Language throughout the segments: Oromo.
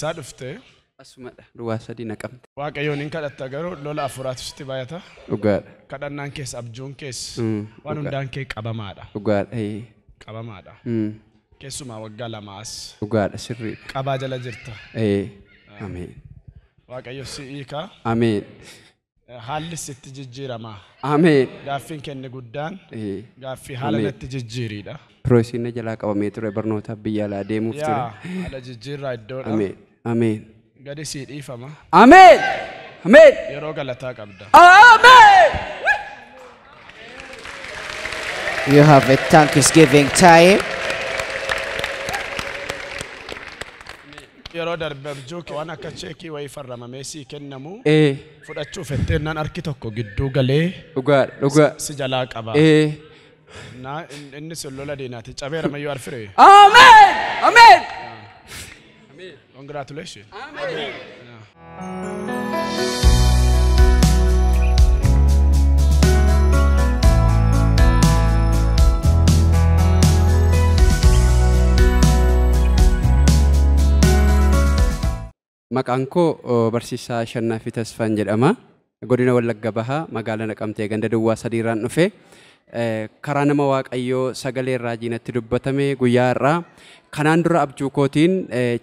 Sadufte. Asuma ruwasa di nakam. Waaqayyoon hin kadhatta garuu lola afuraatu sitti baay'ata. Dhugaadha. Kadhannaan keessa abjuun keessa waan hundaan kee qabamaadha. Dhugaadha. Qabamaadha. Keessumaa waggaa lamaas. Dhugaadha sirrii. Qabaa jala jirta. Ameen. Waaqayyo si'iika. Ameen. Haalli sitti jijjiirama. Ameen. Gaaffiin kenne guddaan. Gaaffii haala natti jijjiiriidha. Proosiin jalaa qabamee ture barnoota biyya alaa deemuuf ture. Haala jijjiirraa iddoodha. Ameen. Ameen. Gadi sii dhiifama. Ameen. Ameen. Yeroo galataa qabda. Ameen. You have a Thanksgiving time. Yeroo darbe abjuu waan akka cheekii wayii farramamee sii kennamu. Fudhachuuf etteennaan harki tokko gidduu galee. Dhugaa. Si jalaa qaba. Inni sun lola diinaati. Cabeera mayyuu arfire. Ameen. Ameen. Congratulations. Amen. Maqaan koo barsiisaa Shannaafi Tasfaan jedhama. Godina Wallagga Bahaa magaalaa Naqamtee ganda Duwwaa sadiirraan dhufe. Karaa nama Waaqayyoo sagalee raajiinatti dubbatame guyyaa irraa kanaan dura abjuu kootiin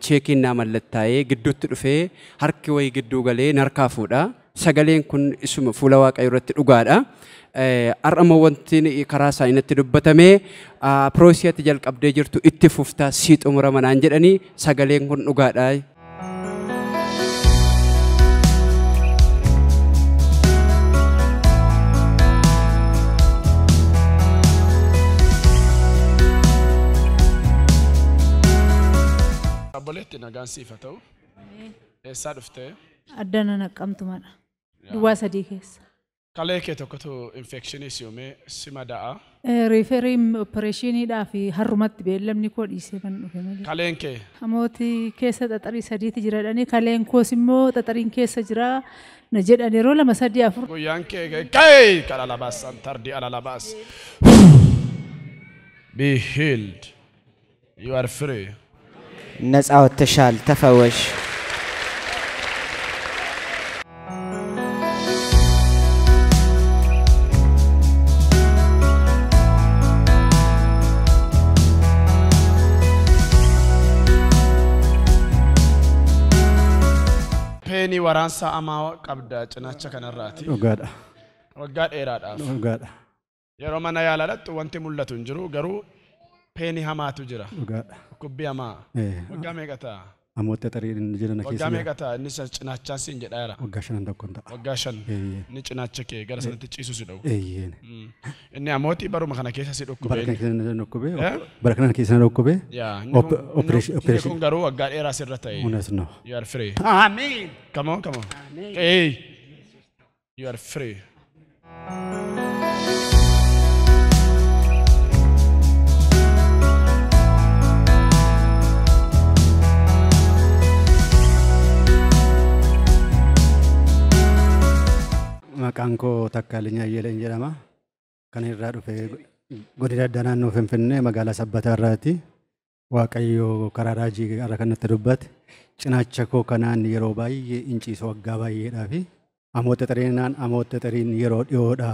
cheekiin naa mallattaa'ee gidduutti dhufee harki wayii gidduu galee narkaa fuudha. Sagaleen kun isuma fuula Waaqayyoo irratti dhugaadha. Har'ama wanti karaa isaaniitti dubbatame piroosiyatti jalqabdee jirtu itti fuftaa sii xumurama naan jedhanii sagaleen kun dhugaadha. Boletti nagaan siif haa ta'u. Eessaa dhuftee? Addana Naqamtumadha. Duwwaa sadii keessa. Kalee kee tokkotu infekshinii si'umee si mada'a. Riiferiin opereeshiniidhaa fi harrumatti beellamni koo dhiisee kan dhufe malee. Kaleen kee? Hamooti keessa xaxarii sadiiti jiradhanii kaleen koos immoo xaxariin keessa jira na jedhan yeroo lama sadii afur. Guyyaan kee kee kalalabaas antardi alalabaas. Be healed. You are free. ነፃ ወጥተሻል ተፈወሽ Peeni waraansa amaa qabda cinaacha kanarraati. Dhugaadha. Waggaa dheeraadhaaf. Dhugaadha. Yeroo mana yaaladhattu wanti mul'atu hin jiru garuu peeni hamaatu jira. Dhugaadha. Kubbi hamaa. Waggaa meeqa ta'a? Amoota xariin jiran keessa. Waggaa meeqa ta'a? Inni cinaachaan siin jedhaera. Waggaa 5 tokko ta'a. Waggaa 5. Inni cinaacha kee gara sanatti ciisu si dha'u. Inni amooti baruma kana keessa si dhukkubee. Bara kana keessa dhukkubee. Bara kana keessa dhukkubee. Operation. Kun garuu waggaa dheeraa sirra ta'e. No. You are free. Amen. Come on. Hey. You are free. Maqaan koo Takkaalinyaa Yeeleen jedhama. Kan irraa dhufe godina addaa naannoo Finfinnee magaalaa Sabbataa irraati. Waaqayyo karaa raajii irra kan nutti dubbate. Cinaacha koo kanaan yeroo baay'ee inciisa waggaa baay'eedhaafi amoota xariin yeroo dhiyoodha.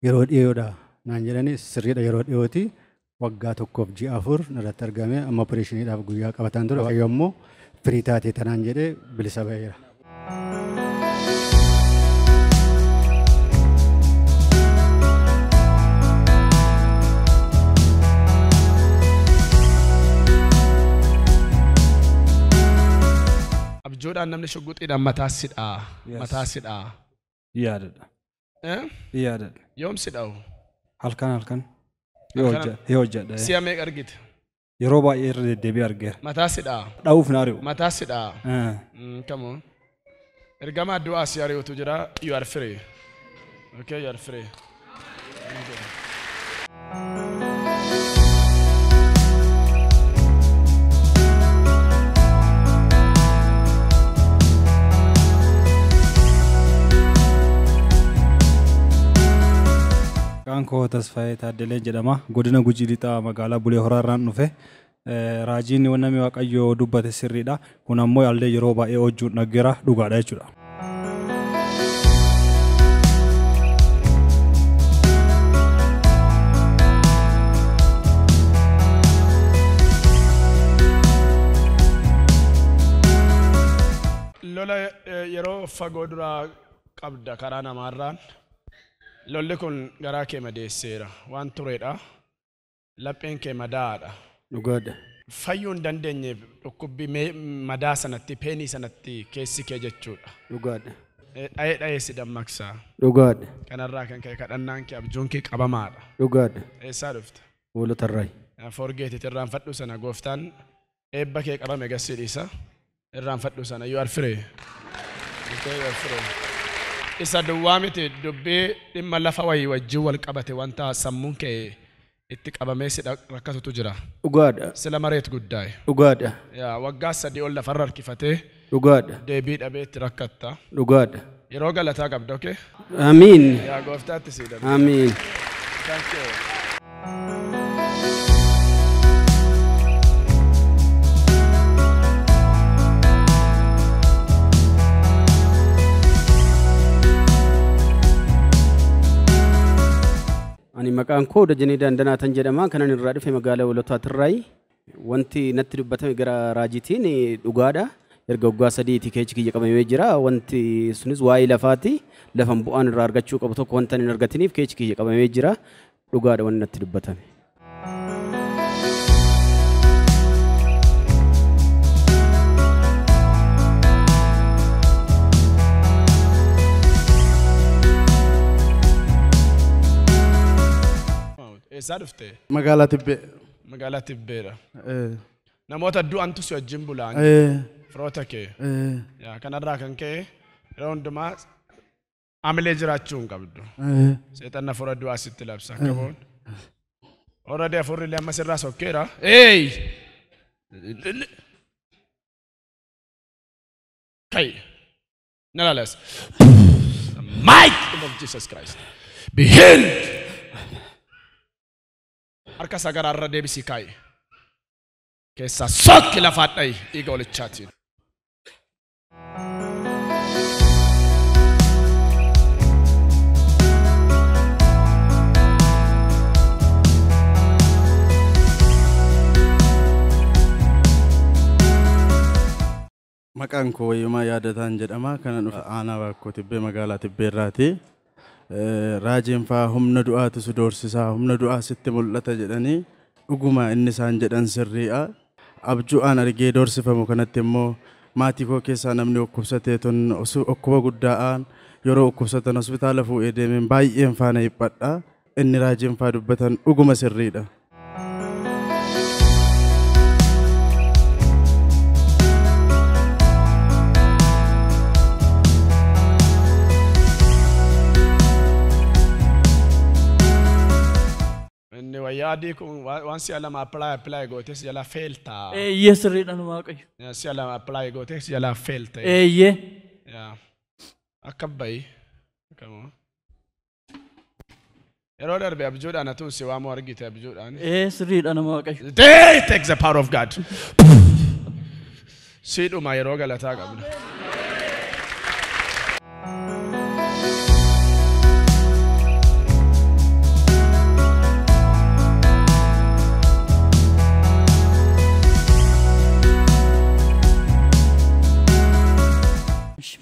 Yeroo dhiyoodha naan jedhani sirriidha yeroo dhiyooti. Waggaa 1.4 irratti argame amma opereeshiniidhaaf guyyaa qabataan ture. Waaqayyo immoo firii taatee tanaan jedhee bilisa ba'eera. Abjuudhaan namni shugguxiidhaan mataa sidhaa. Mataa sidhaa. Yaadadha. Yaadadha. Yoom sidha'u? Halkan. Yoo hojjedha. Si'a meeqa argite? Yeroo baay'ee irra deddeebi'ee argeera. Mataa sidhaa. Dha'uuf na ari'u. Mataa sidhaa. Come on. Ergamaa du'aa si ari'utu jira. You are free. Okay, you are free. Maqaan koo Tasfaayee Taaddalee jedhama. Godina Gujii Lixaa magaalaa Bulee Horaarraan dhufe. raajiin namni waaqayyoo dubbate sirriidha. Kun ammoo yaallee yeroo baay'ee hojjuu dhaggeera dhugaadha jechuudha. Lola yeroo fagoo duraa qabda karaa namaarraan lolli kun garaa kee madeesseera waan tureedha lapheen kee madaadha dhugaadha fayyuu hin dandeenye dhukkubbii madaa sanatti peenii sanatti keessi kee jechuudha dhugaadha dha'ee si dammaqsaa dhugaadha kanarraa kan ka'e kadhannaan kee abjuun kee qabamaadha dhugaadha eessaa dhufte hoolotarraayi forgeetit irraanfadhu sana gooftaan eebba kee qabame gassiidhiisa irraanfadhu sana you are free isa duwwaa miti dubbii dhimma lafa wayii wajjin wal qabate wanta sammuun kee itti qabamee si rakkatutu jira dhugaadha sila mareet guddaa'e dhugaadha yaa waggaa 3 ol lafarra harkifatee dhugaadha deebii dhabee itti rakkatta dhugaadha yeroo galataa qabda okay amiin yaa gooftaatti si dhabee amiin thank you ani maqaan koo Dajanee Daandanaatan jedhama kanan irraa dhufe magaalaa Hoolotaarraayi wanti natti dubbatame gara raajiitiin dhugaadha erga waggaa 3 keechi kiyya qabamee jira wanti sunis waa'ee lafaati lafan bu'aan irraa argachuu qabu tokko wanta hin argatiniif keechi kiyya qabamee jira dhugaadha wanti natti dubbatame eessaa dhufte magaalaa Tibbeedha namoota du'antu si wajjin bulaan firoota kee yaa kanarraa kan ka'e yeroo hundumaa amilee jiraachuu hin qabdu seexanni hafuura du'aa sitti labsa akka boon already hafuurri illee amma sirraa sokkeera kai nalalas might of Jesus Christ be healed harka sagaraarra deebisii kaa'i keessaa sokki lafaadha'i dhiiga olichaatiin maqaan koo Wayyumaa Yaadataan jedhama kana dhufa aanaa Baakkoo Tibbee magaalaa Tibbeerraati raajiin faa humna du'aatu si doorsisaa humna du'aa sitti mul'ata jedhanii dhuguma inni isaan jedhan sirriidha abjuun argee doorsifamu kanatti immoo maatii koo keessaa namni dhukkubsatee tun dhukkuba guddaa'aan yeroo dhukkubsatan hospitaala fuudhee deemeen baay'een faana hiphadha inni raajiin faa dubbatan dhuguma sirriidha. Wayyadii kun waan si'a lama apply gootes jala failta. Yes, readhan waaqayyo. Si'a lama apply gootes jala failta. Eeyyee. Akka bayi. Yeroo darbe abjuudhaan atuun si waamu argite abjuudhaan. Sirriidhaan waaqayyo. They take the power of God. Siidhuma yeroo galataa qabna.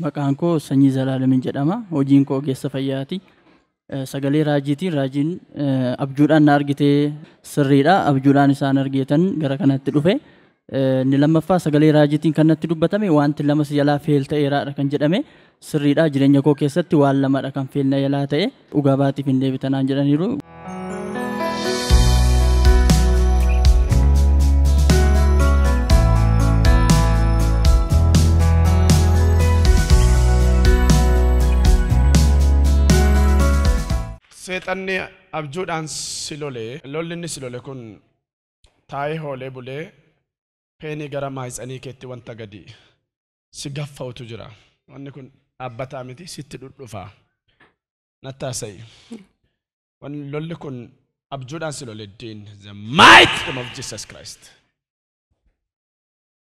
Maqaan koo Sanyii Zalaalamin jedhama. Hojiin koo ogeessa fayyaati. Sagalee raajiitiin raajiin abjuudhaan na argitee sirriidha. Abjuudhaan isaan argeetan gara kanatti dhufe. Inni lammaffaa sagalee raajiitiin kan natti dubbatame wanti lamas jalaa feel ta'eeraadha kan jedhame sirriidha. Jireenya koo keessatti waan lamadha kan feelna jalaa ta'e dhugaa baatiif hin deebitanaan jedhaniiru. Seexanni abjuudhaan si lolee lolli inni si lole kun taa'ee hoolee bulee peenii gara maayitsanii keetti wanta gadi si gaffa'utu jira. Wanni kun dhaabbataa miti sitti dhudhufaa. Nattaasayi. Wanni lolli kun abjuudhaan si lole diin the might of Jesus Christ.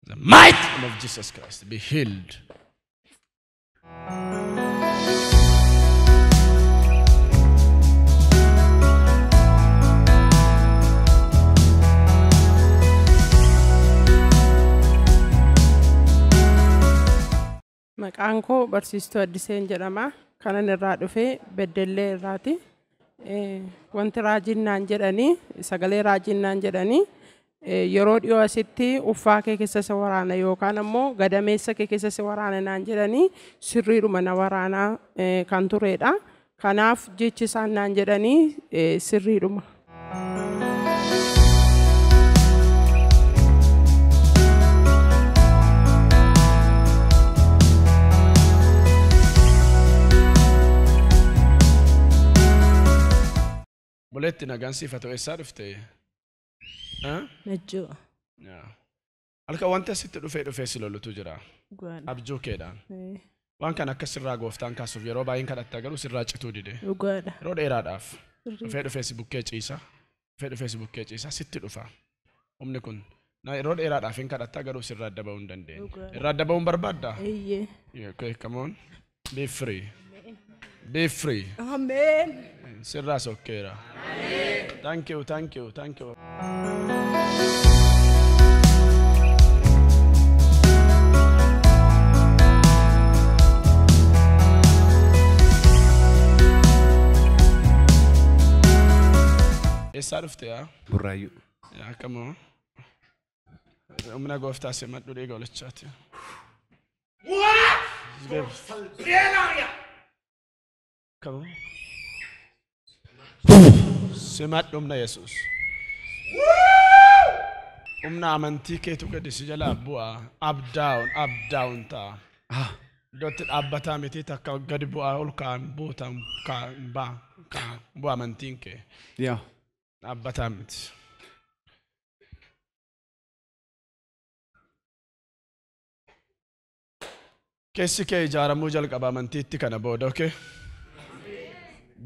The mighty name of Jesus Christ, be healed. Maqaan koo barsiistuu Addiseen jedhama. Kanan irraa dhufee Beddellee irraati. Wanti raajiin naan jedhanii sagalee raajiin naan jedhanii yeroo dhiyoo asitti uffaa kee keessa si waraana yookaan ammoo gadameessa kee keessa si waraana naan jedhanii sirriidhuma na waraanaa kan turedha. Kanaaf jechi isaan naan jedhanii sirriidhuma. Boletti nagaan siifatu eessaa dhufte? Najjoo. Halkan wanti asitti dhufee si lolutu jira. Abjuu keedhaan. Waan kan akka sirraa gooftaan kaasuuf yeroo baay'een kadhatta garuu sirraa cituu dide. Yeroo dheeraadhaaf dhufee si bukkee ciisa. Dhufee si bukkee ciisa sitti dhufa. Humni kun yeroo dheeraadhaaf hin kadhatta garuu sirraa adda bahuu hin dandeenye. Irraa adda bahuun barbaadda? Okay, come on. Be free. Be free. Amen. Sirraa sokkeera. Thank you, thank you, thank you. Eessaa dhufte yaa? Burraayyuu. Yaa kamoo. Humna gooftaa simadhu dhiiga olichaati. Kamoo. Simadhu humna Yesuus. Humna amantii keetu gadi si jalaa bu'a. Up down ta'a. Iddootti dhaabbataa miti takka gadi bu'aa ol kaan buutan bu'a amantiin kee. Yaa. Dhaabbataa miti. Keessi kee ijaaramuu jalqaba amantiitti kana booda, okay?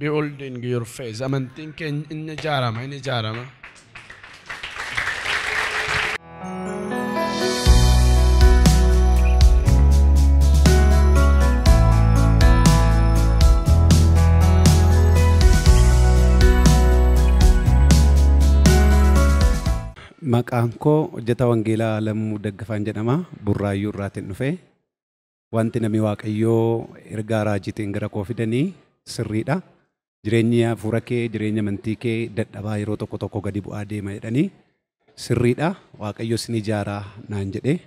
Building your faith. Amantiin kee inni ijaarama. Maqaan koo hojjetaa wangeelaa Alamuu Daggafaan jedhama. Burraayyuu irraatiin dhufe. Wanti namni Waaqayyoo ergaa raajiitiin gara koo fidanii sirriidha. Jireenya hafuura kee, jireenya amantii kee dadhabaa yeroo tokko gadi bu'aa deema jedhanii sirriidha. Waaqayyo sin ijaaraa naan jedhee.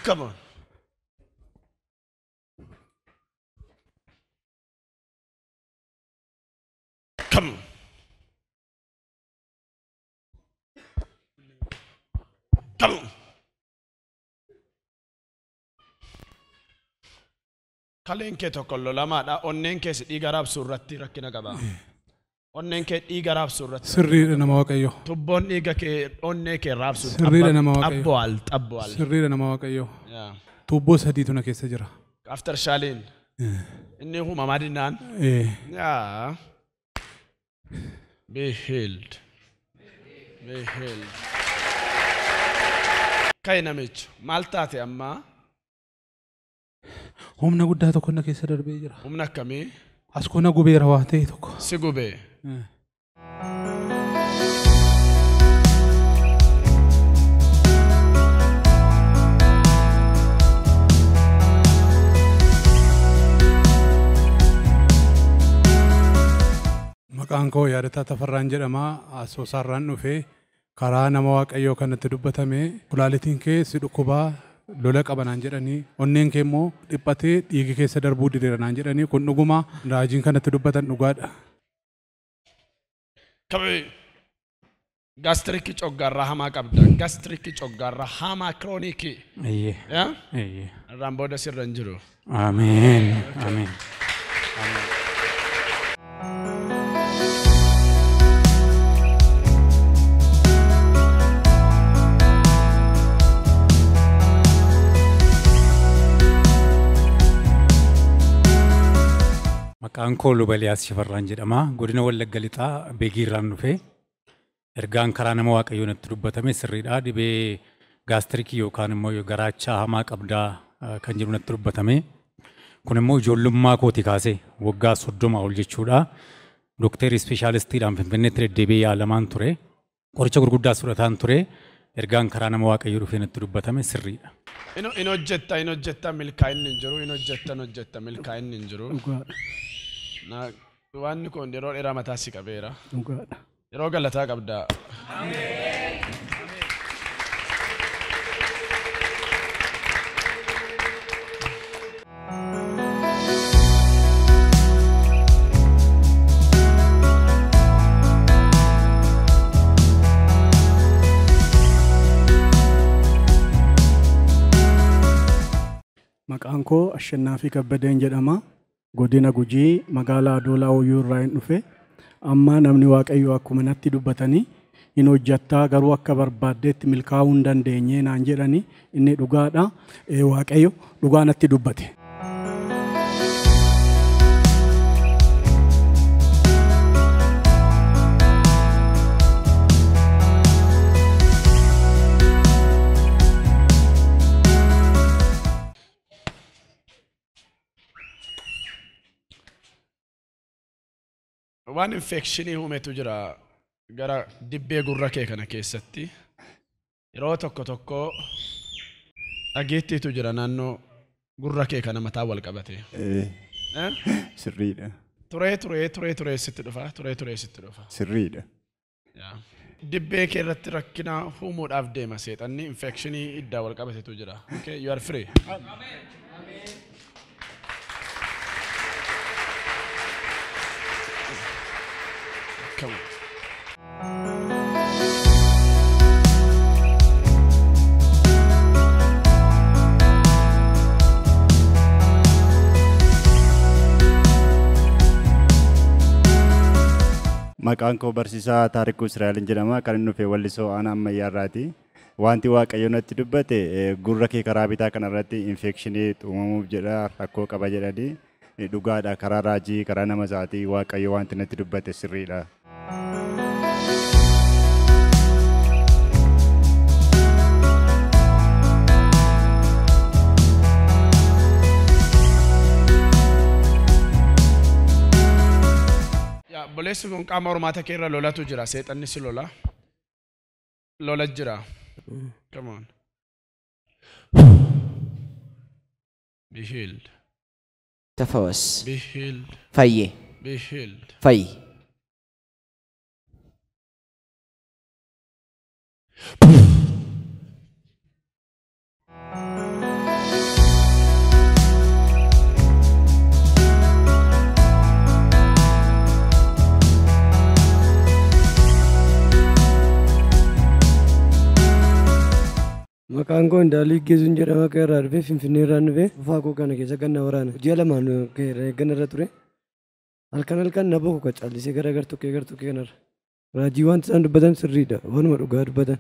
Come on. Come on. Come on. Kaleen kee tokko lolamaadha. Onneen kee si dhiiga raabsuu irratti rakkina qaba. Onneen kee dhiiga raabsuu irratti. Sirriidha nama Waaqayyo. Tubboon dhiiga kee onnee kee raabsuu. Sirriidha nama Waaqayyo. Xabboal. Sirriidha nama Waaqayyo. Tubboo sadiitu na keessa jira. After Shalin. Inni uumamaa dinnaan. Yeah. Be healed. Be healed. Kai namichi maal taate amma? Humna guddaa tokko na keessa darbee jira. Humna akkamii? As koo na gubeera waa ta'e tokko. Si gubee? Maqaan koo Yaadataa Tafarraan jedhama. Asoosaarraan dhufee karaa nama Waaqayyoo kanatti dubbatame kulaalitiin kee si dhukkubaa lola qabanaan jedhanii onneen kee immoo dhiphatee dhiigi keessa darbuu dideeranaan jedhanii kun dhuguma raajiin kanatti dubbatan dhugaadha. Kabe gastriki coggarraa hamaa qabda. Gastriki coggarraa hamaa kiroonikii. Eeyyee. Yaa? Eeyyee. Irraan booda sirra hin jiru. Ameen. Ameen. Maqaan koo Lubaliyaas Shifarraan jedhama. Godina Wallagga Lixaa Beegiirraan dhufe. Ergaan karaa nama Waaqayyoo natti dubbatame sirriidha. Dhibee gaastirikii yookaan immoo garaachaa hamaa qabdaa kan jedhu natti dubbatame. Kun immoo ijoollummaa kooti kaasee waggaa 30 ol jechuudha. Dookterii ispeeshaalistiidhaan Finfinneetti deddeebi'ee yaalamaan ture. Qoricha gurguddaas fudhataan ture. Ergaan karaa nama Waaqayyoo dhufee natti dubbatame sirriidha. In hojjetta milkaa'inni hin jiru. In hojjetta milkaa'inni hin jiru. Waan kun yeroo dheeraa mataa si qabeera. Yeroo galataa qabda. Maqaan koo Ashannaafi Kabbadeen jedhama. Godina Gujii magaalaa Adoolaa Ooyiruu irraa hin dhufe. Amma namni Waaqayyoo akkuma natti dubbatanii hin hojjettaa garuu akka barbaaddeetti milkaa'uu hin dandeenye naan jedhanii inni dhugaadha. Waaqayyo dhugaa natti dubbate. Waan infekshinii uumetu jira gara dibbee gurra kee kana keessatti. Yeroo tokko dhageettiitu jira naannoo gurra kee kana mataa wal qabate. Sirriidha. Turee sitti dhufa. Sirriidha. Dibbee kee irratti rakkina uumuudhaaf deema seexanni infekshinii iddaa wal qabatetu jira. Okay, you are free. Come on. Maqaan koo Barsiisaa Taarikuu Israa'el jedhama. Kan inni dhufe Wallisoo Aanaa Ammayyaarraati. Wanti Waaqayyo natti dubbate gurra kee karaa bitaa kanarratti infekshinii uumamuuf jedha rakkoo qaba jedhanii dhugaadha. Karaa raajii karaa nama isaatii Waaqayyo wanti natti dubbate sirriidha. Boleessi kun qaama hormaata kee irra lolatu jira. Seexanni si lola. Lola jira. Come on. Be healed. تفوس. Be healed. فاي. Be healed. فاي. Maqaan koo Indaalii Geezuun jedhama. Akka irraa dhufe Finfinnee irraa dhufe fufaa koo kana keessa ganna waraana ji'a lamaan ganna irra ture. Halkan na boku ka caallisee gara gar tokkee kanarra. Raajii wanti isaan dubbatan sirriidha. Waanuma dhugaa dubbatan.